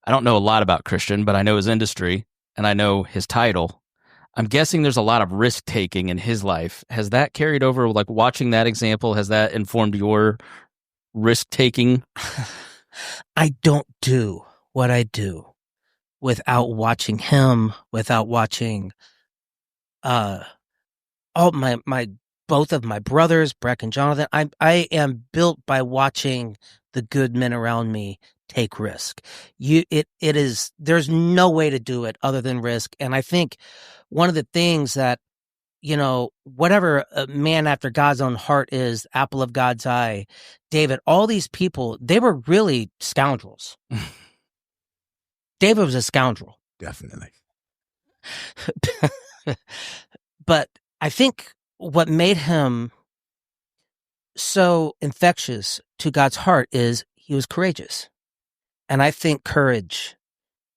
I don't know a lot about Kristian, but I know his industry and I know his title. I'm guessing there's a lot of risk taking in his life. Has that carried over, like watching that example, has that informed your risk taking? I don't do what I do without watching him, without watching all both of my brothers, Breck and Jonathan. I am built by watching the good men around me take risk. There's no way to do it other than risk. And I think one of the things that, whatever a man after God's own heart is, apple of God's eye, David, all these people, they were really scoundrels. David was a scoundrel. Definitely. But I think what made him so infectious to God's heart is he was courageous. And I think courage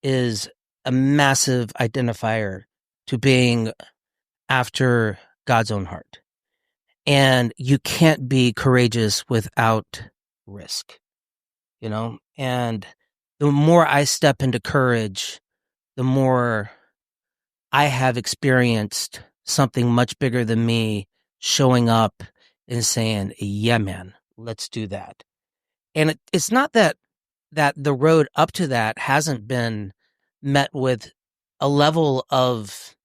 is a massive identifier to being after God's own heart. And you can't be courageous without risk, and the more I step into courage, the more I have experienced something much bigger than me showing up and saying, yeah, man, let's do that. And it's not that the road up to that hasn't been met with a level of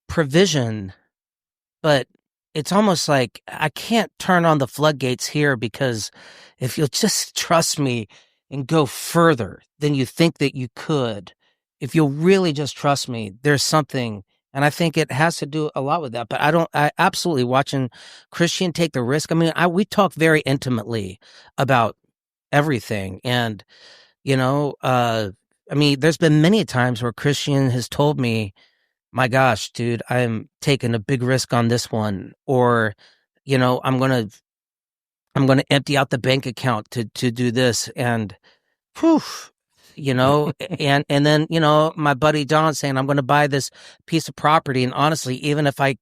provision, but it's almost like I can't turn on the floodgates here, because if you'll just trust me and go further than you think that you could, if you'll really just trust me, there's something. And I think it has to do a lot with that. But I absolutely watching Kristian take the risk. I mean, we talk very intimately about everything. And, I mean, there's been many times where Kristian has told me, my gosh, dude, I'm taking a big risk on this one. Or, I'm going to empty out the bank account to do this. And whew, and then, my buddy Don saying, I'm going to buy this piece of property. And honestly, even if I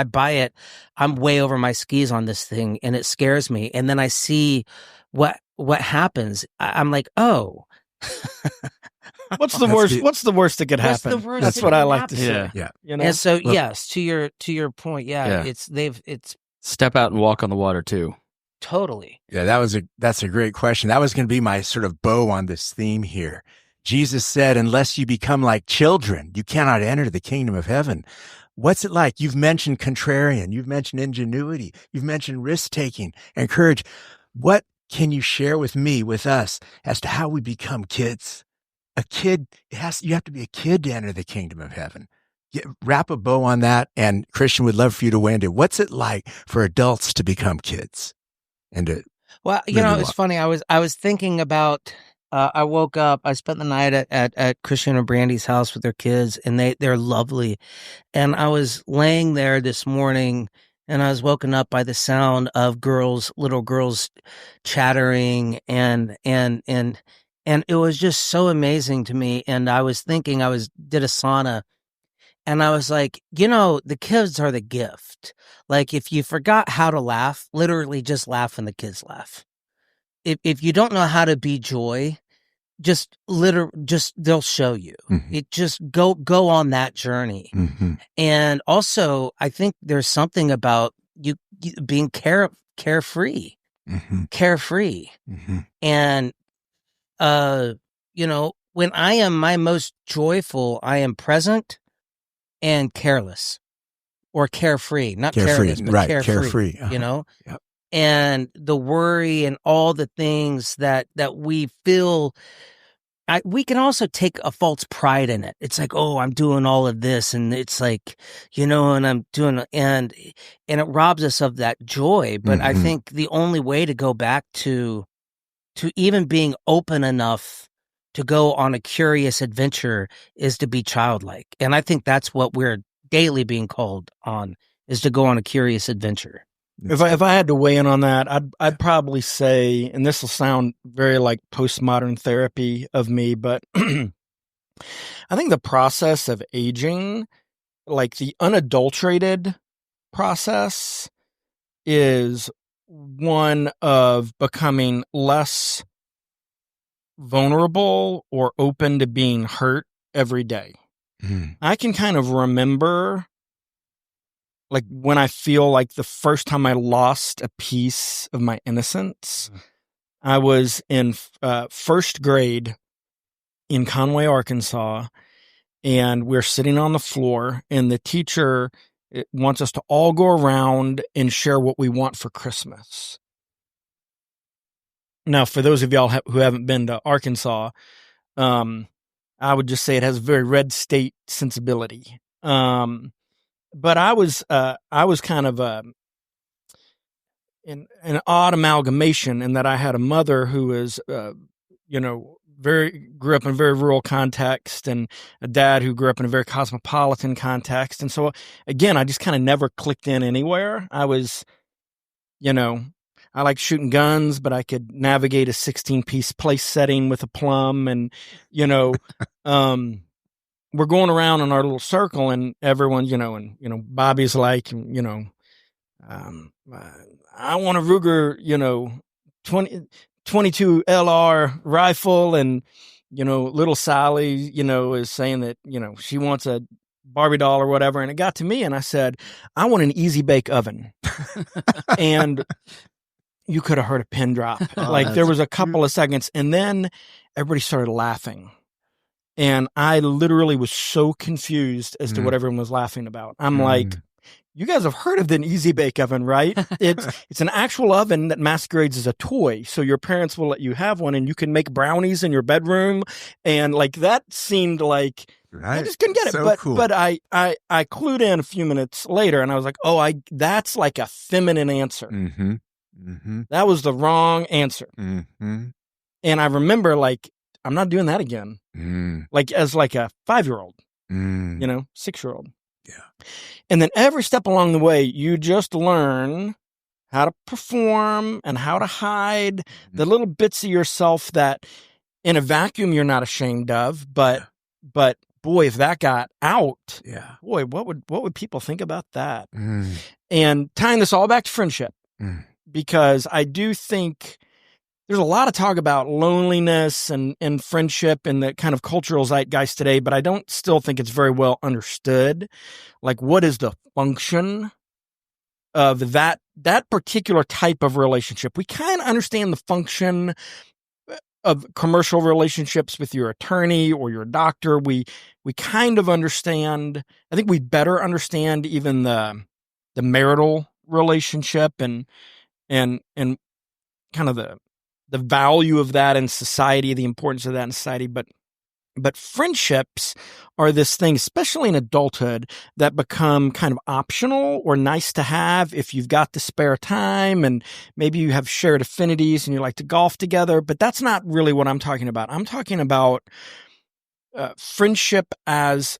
buy it, I'm way over my skis on this thing and it scares me. And then I see what happens. I'm like, oh, what's the worst? What's the worst that could happen? That's what I like to say. Yeah. And so, yes, to your point. Yeah. It's step out and walk on the water too. Totally. Yeah, that's a great question. That was going to be my sort of bow on this theme here. Jesus said, unless you become like children, you cannot enter the kingdom of heaven. What's it like? You've mentioned contrarian. You've mentioned ingenuity. You've mentioned risk-taking and courage. What can you share with us as to how we become kids? A kid, you have to be a kid to enter the kingdom of heaven. Wrap a bow on that. And Kristian would love for you to weigh into what's it like for adults to become kids? Well, it's funny. I was thinking about. I woke up. I spent the night at Kristian and Brandy's house with their kids, and they're lovely. And I was laying there this morning, and I was woken up by the sound of little girls, chattering, and it was just so amazing to me. And I was thinking, did a sauna. And I was like, the kids are the gift. Like, if you forgot how to laugh, literally just laugh when the kids laugh. If you don't know how to be joy, just they'll show you. Mm-hmm. It just go on that journey. Mm-hmm. And also, I think there's something about you being carefree. Mm-hmm. Carefree. Mm-hmm. And, when I am my most joyful, I am present and careless, or carefree, not careless, but right, carefree. Uh-huh. Yep. And the worry and all the things that we feel, we can also take a false pride in it. It's like, oh, I'm doing all of this, and it's like, and I'm doing, and it robs us of that joy. But I think the only way to go back to even being open enough to go on a curious adventure is to be childlike. And I think that's what we're daily being called on, is to go on a curious adventure. If I had to weigh in on that, I'd probably say, and this will sound very like postmodern therapy of me, but I think the process of aging, like the unadulterated process, is one of becoming less vulnerable or open to being hurt every day. Mm. I can kind of remember, like, when I feel like the first time I lost a piece of my innocence. I was in first grade in Conway, Arkansas, and we're sitting on the floor, and the teacher wants us to all go around and share what we want for Christmas. Now, for those of y'all who haven't been to Arkansas, I would just say it has a very red state sensibility. But I was kind of an odd amalgamation in that I had a mother who was, grew up in a very rural context, and a dad who grew up in a very cosmopolitan context. And so, again, I just kind of never clicked in anywhere. I was, I like shooting guns, but I could navigate a 16-piece place setting with a plum. And, we're going around in our little circle, and everyone, Bobby's like, I want a Ruger, 22 LR rifle. And, little Sally, is saying that, she wants a Barbie doll or whatever. And it got to me, and I said, I want an easy bake oven. And you could have heard a pin drop. There was a couple of seconds, and then everybody started laughing. And I literally was so confused as to what everyone was laughing about. I'm like, you guys have heard of the Easy Bake Oven, right? It's an actual oven that masquerades as a toy. So your parents will let you have one, and you can make brownies in your bedroom. And like that seemed like I just couldn't get it. So cool. But I clued in a few minutes later, and I was like, oh, that's like a feminine answer. Mm-hmm. Mm-hmm. That was the wrong answer. Mm-hmm. And I remember like, I'm not doing that again. Like as like a 5-year-old, 6-year-old. Yeah. And then every step along the way, you just learn how to perform and how to hide the little bits of yourself that in a vacuum you're not ashamed of. But boy, if that got out, boy, what would people think about that? And tying this all back to friendship, because I do think there's a lot of talk about loneliness and friendship in the kind of cultural zeitgeist today, but I don't still think it's very well understood. Like, what is the function of that particular type of relationship? We kind of understand the function of commercial relationships with your attorney or your doctor. We kind of understand. I think we better understand even the marital relationship and kind of the value of that in society, the importance of that in society. But friendships are this thing, especially in adulthood, that become kind of optional or nice to have if you've got the spare time and maybe you have shared affinities and you like to golf together. But that's not really what I'm talking about. I'm talking about friendship as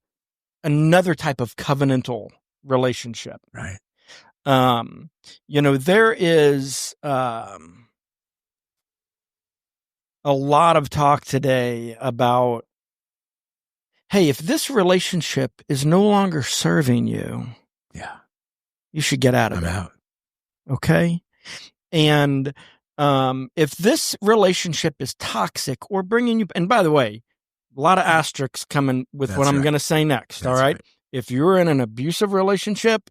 another type of covenantal relationship. Right. There is a lot of talk today about, hey, if this relationship is no longer serving you, you should get out of it. I'm out. Okay? And if this relationship is toxic or bringing you, and by the way, a lot of asterisks coming with what I'm going to say next, all right? If you're in an abusive relationship,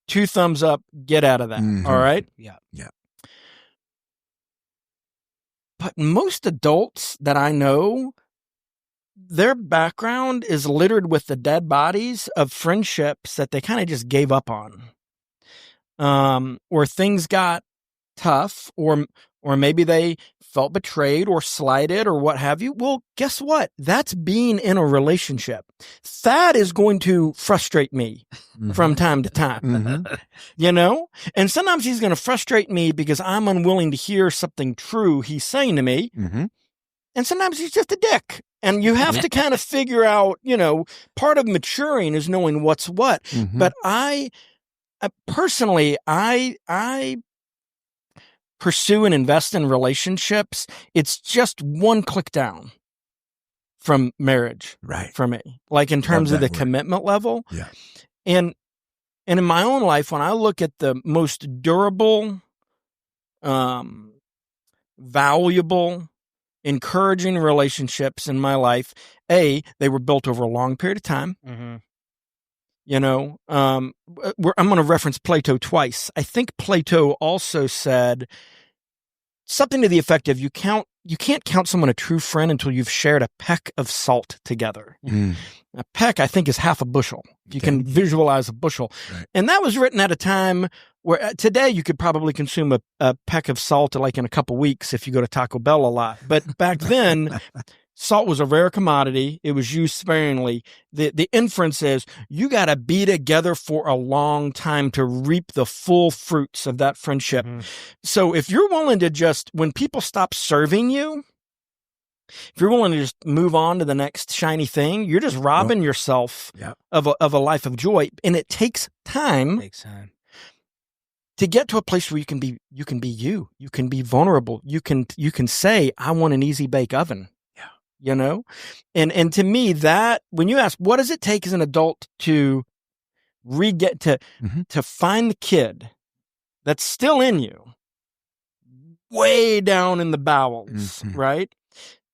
2 thumbs up, get out of that, all right? Yeah. But most adults that I know, their background is littered with the dead bodies of friendships that they kind of just gave up on. Or things got tough, or maybe they felt betrayed or slighted or what have you. Well, guess what? That's being in a relationship. Thad is going to frustrate me from time to time, and sometimes he's going to frustrate me because I'm unwilling to hear something true he's saying to me. And sometimes he's just a dick. And you have to kind of figure out, part of maturing is knowing what's what. But I personally, I pursue and invest in relationships. It's just one click down from marriage, right? For me, like in terms of the commitment level. Yeah. And in my own life, when I look at the most durable, valuable, encouraging relationships in my life, they were built over a long period of time. I'm going to reference Plato twice. I think Plato also said something to the effect of you can't count someone a true friend until you've shared a peck of salt together. A peck, I think, is half a bushel. You can visualize a bushel. Right. And that was written at a time where today you could probably consume a peck of salt like in a couple weeks if you go to Taco Bell a lot. But back then, salt was a rare commodity. It was used sparingly. The inference is you got to be together for a long time to reap the full fruits of that friendship. So if you're willing to just, when people stop serving you, if you're willing to just move on to the next shiny thing, you're just robbing yourself of a life of joy. And it takes time. To get to a place where you can be you can be vulnerable. You can say, I want an easy bake oven. And to me, that when you ask, what does it take as an adult to to find the kid that's still in you, way down in the bowels, right?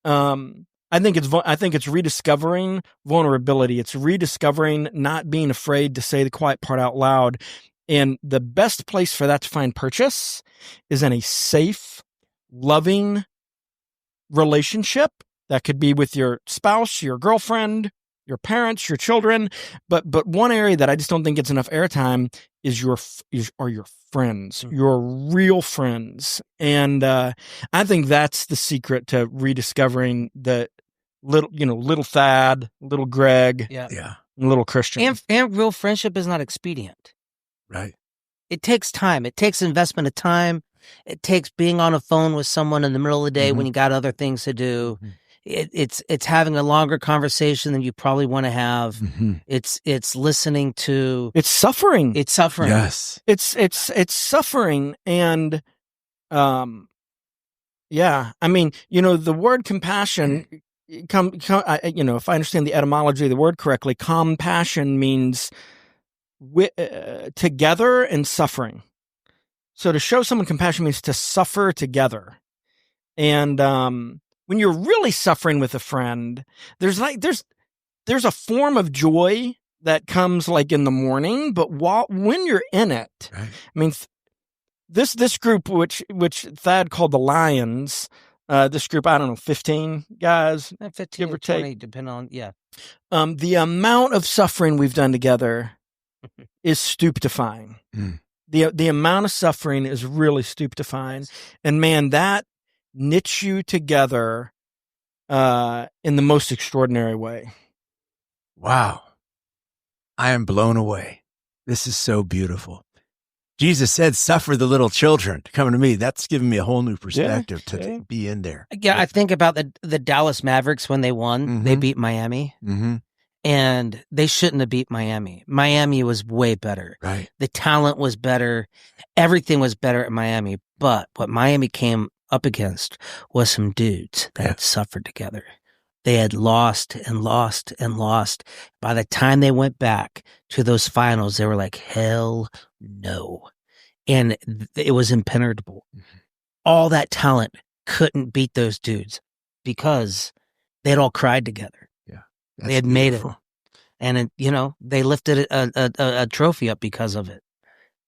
I think it's rediscovering vulnerability. It's rediscovering not being afraid to say the quiet part out loud. And the best place for that to find purchase is in a safe, loving relationship. That could be with your spouse, your girlfriend, your parents, your children. But one area that I just don't think gets enough airtime are your friends, your real friends. And I think that's the secret to rediscovering the little Thad, little Greg, Yeah. and little Kristian. And real friendship is not expedient. Right. It takes time. It takes investment of time. It takes being on a phone with someone in the middle of the day when you got other things to do. It's having a longer conversation than you probably want to have. It's listening to. It's suffering. It's suffering. Yes. It's suffering. And, yeah, I mean, the word compassion if I understand the etymology of the word correctly, compassion means together and suffering. So to show someone compassion means to suffer together. And when you're really suffering with a friend, there's a form of joy that comes like in the morning, but when you're in it, right. I mean, this group, which Thad called the Lions, this group, I don't know, 15 guys, 15, give or 20, take, depending on the amount of suffering we've done together is stupefying. The amount of suffering is really stupefying. And man, that knits you together in the most extraordinary way. Wow. I am blown away. This is so beautiful. Jesus said, suffer the little children to come to me. That's given me a whole new perspective to be in there. Yeah, I think about the Dallas Mavericks when they won. They beat Miami. And they shouldn't have beat Miami. Miami was way better. Right. The talent was better. Everything was better at Miami. But what Miami came up against was some dudes that had suffered together. They had lost and lost and lost. By the time they went back to those finals, they were like, hell no. And it was impenetrable. All that talent couldn't beat those dudes because they had all cried together. That's they had beautiful. made it, and they lifted a trophy up because of it.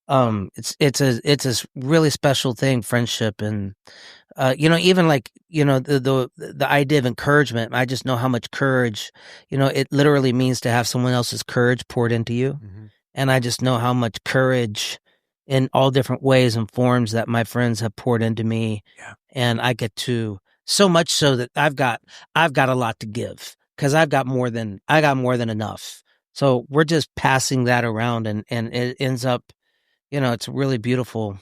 It's a really special thing, friendship, and even like the idea of encouragement. I just know how much courage, it literally means to have someone else's courage poured into you, and I just know how much courage in all different ways and forms that my friends have poured into me, and I get to so much so that I've got a lot to give. Because I got more than enough. So we're just passing that around, and it ends up, it's really beautiful.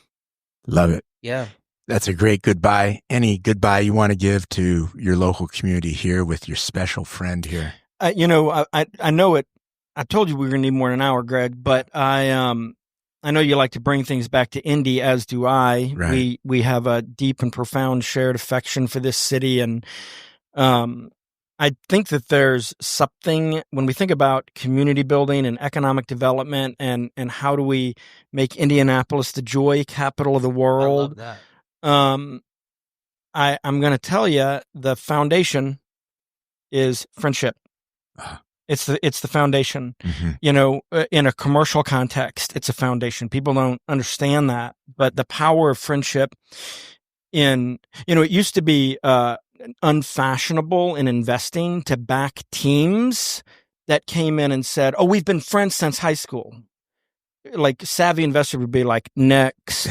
Love it. Yeah. That's a great goodbye. Any goodbye you want to give to your local community here with your special friend here? I know it. I told you we were going to need more than an hour, Greg, but I know you like to bring things back to Indy, as do I. Right. We have a deep and profound shared affection for this city, and I think that there's something when we think about community building and economic development and how do we make Indianapolis the joy capital of the world. I love that. I'm going to tell you the foundation is friendship. It's the foundation. In a commercial context, it's a foundation. People don't understand that, but the power of friendship it used to be unfashionable in investing to back teams that came in and said, "Oh, we've been friends since high school." Like savvy investor would be like, "Next."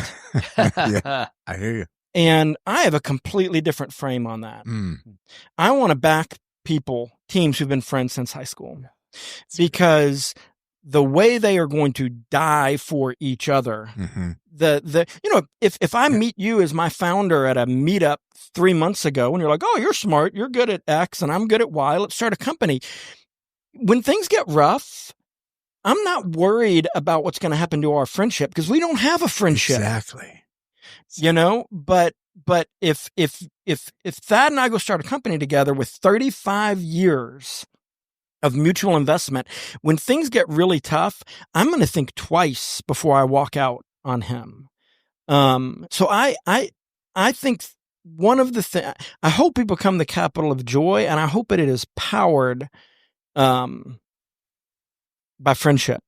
I hear you. And I have a completely different frame on that. I want to back teams who've been friends since high school, because the way they are going to die for each other. If I meet you as my founder at a meetup 3 months ago, and you're like, "Oh, you're smart, you're good at X, and I'm good at Y. Let's start a company." When things get rough, I'm not worried about what's going to happen to our friendship because we don't have a friendship. Exactly. But if Thad and I go start a company together with 35 years of mutual investment, when things get really tough, I'm going to think twice before I walk out on him. So I think one of the things, I hope we become the capital of joy, and I hope it is powered by friendship.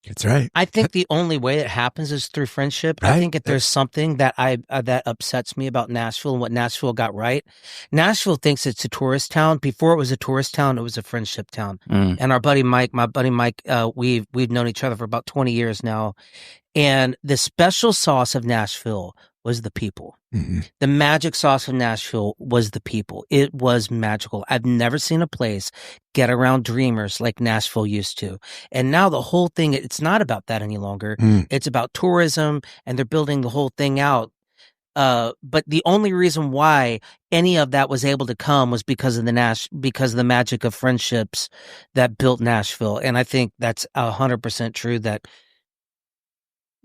That's right. I think the only way it happens is through friendship. Right. I think if there's something that that upsets me about Nashville and what Nashville got right, Nashville thinks it's a tourist town. Before it was a tourist town, it was a friendship town. And my buddy Mike, we've known each other for about 20 years now. And the special sauce of Nashville was the people. Mm-hmm. The magic sauce of Nashville was the people. It was magical. I've never seen a place get around dreamers like Nashville used to. And now the whole thing, it's not about that any longer. It's about tourism, and they're building the whole thing out. But the only reason why any of that was able to come was because of the magic of friendships that built Nashville. And I think that's 100% true, that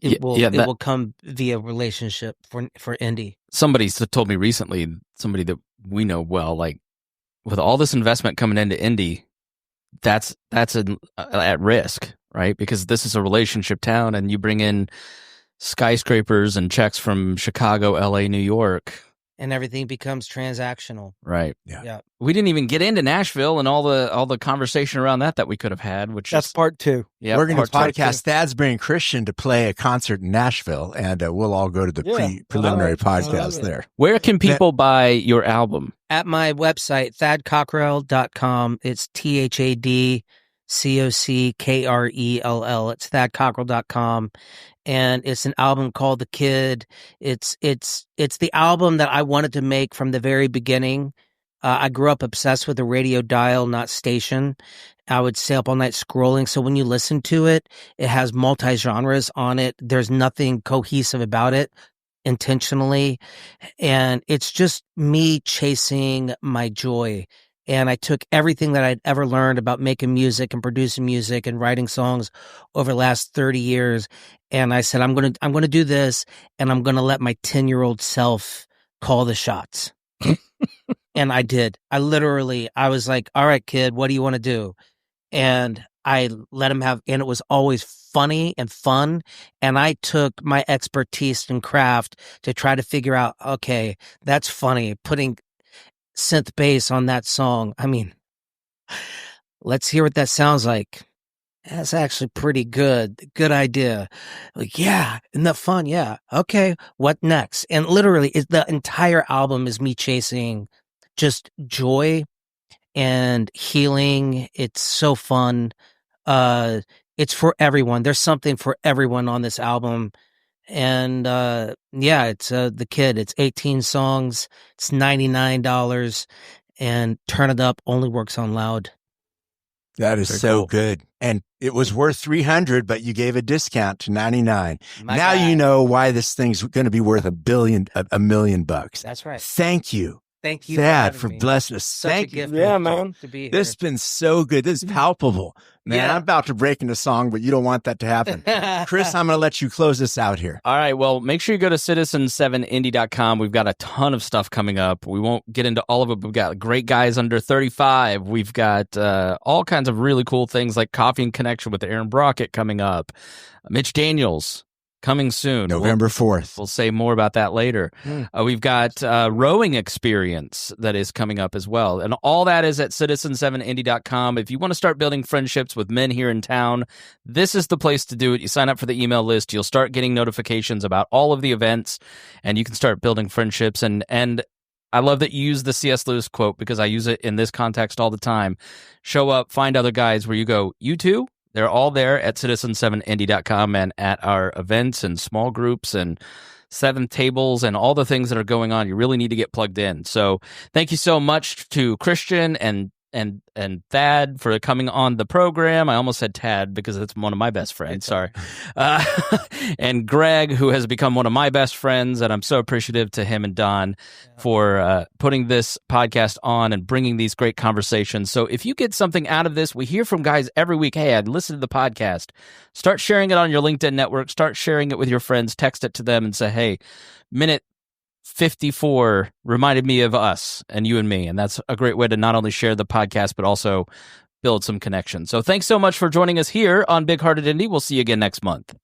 it will come via relationship for Indy. Somebody told me recently, somebody that we know well, like, with all this investment coming into Indy, that's at risk, right? Because this is a relationship town, and you bring in skyscrapers and checks from Chicago, LA, New York, and everything becomes transactional. Right. Yeah. We didn't even get into Nashville and all the conversation around that we could have had, which that's part 2. Yeah. We're going to podcast Thad's bringing Kristian to play a concert in Nashville, and we'll all go to the preliminary podcast there. Where can people buy your album? At my website, thadcockrell.com. It's THADCOCKRELL. It's thadcockrell.com. And it's an album called The Kid. It's the album that I wanted to make from the very beginning. I grew up obsessed with the radio dial, not station. I would stay up all night scrolling. So when you listen to it, it has multi-genres on it. There's nothing cohesive about it intentionally. And it's just me chasing my joy. And I took everything that I'd ever learned about making music and producing music and writing songs over the last 30 years. And I said, I'm going to do this, and I'm going to let my 10-year-old self call the shots. And I did. I was like, all right, kid, what do you want to do? And I let him have, and it was always funny and fun. And I took my expertise in craft to try to figure out, okay, that's funny, putting synth bass on that song. I mean, let's hear what that sounds like. That's actually pretty good. Good idea. Like, yeah, isn't that fun? Yeah. Okay, what next? And literally, the entire album is me chasing just joy and healing. It's so fun. It's for everyone. There's something for everyone on this album. And it's The Kid. It's 18 songs. It's $99, and Turn It Up only works on loud. That is so cool. Good. And it was worth $300, but you gave a discount to $99. Now you know why this thing's going to be worth $1 million bucks. That's right. Thank you. Thank you, Thad, for blessing us. Thank you. Yeah, man. To be here. This has been so good. This is palpable. Man, Yeah. I'm about to break into song, but you don't want that to happen. Chris, I'm going to let you close this out here. All right. Well, make sure you go to citizen7indie.com. We've got a ton of stuff coming up. We won't get into all of it, but we've got great guys under 35. We've got all kinds of really cool things like Coffee and Connection with Aaron Brockett coming up. Mitch Daniels coming soon. November 4th. We'll say more about that later. We've got Rowing Experience that is coming up as well. And all that is at citizen7indie.com. If you want to start building friendships with men here in town, this is the place to do it. You sign up for the email list. You'll start getting notifications about all of the events, and you can start building friendships. And I love that you use the C.S. Lewis quote, because I use it in this context all the time. Show up, find other guys where you go, you too? They're all there at citizen7indie.com and at our events and small groups and seventh tables and all the things that are going on. You really need to get plugged in. So thank you so much to Kristian and Thad for coming on the program. I almost said Tad because it's one of my best friends. Sorry. And Greg, who has become one of my best friends, and I'm so appreciative to him and Don for putting this podcast on and bringing these great conversations. So if you get something out of this, we hear from guys every week. Hey, I'd listen to the podcast. Start sharing it on your LinkedIn network. Start sharing it with your friends. Text it to them and say, hey, minute 54 reminded me of us and you and me. And that's a great way to not only share the podcast, but also build some connections. So thanks so much for joining us here on Big Hearted Indie. We'll see you again next month.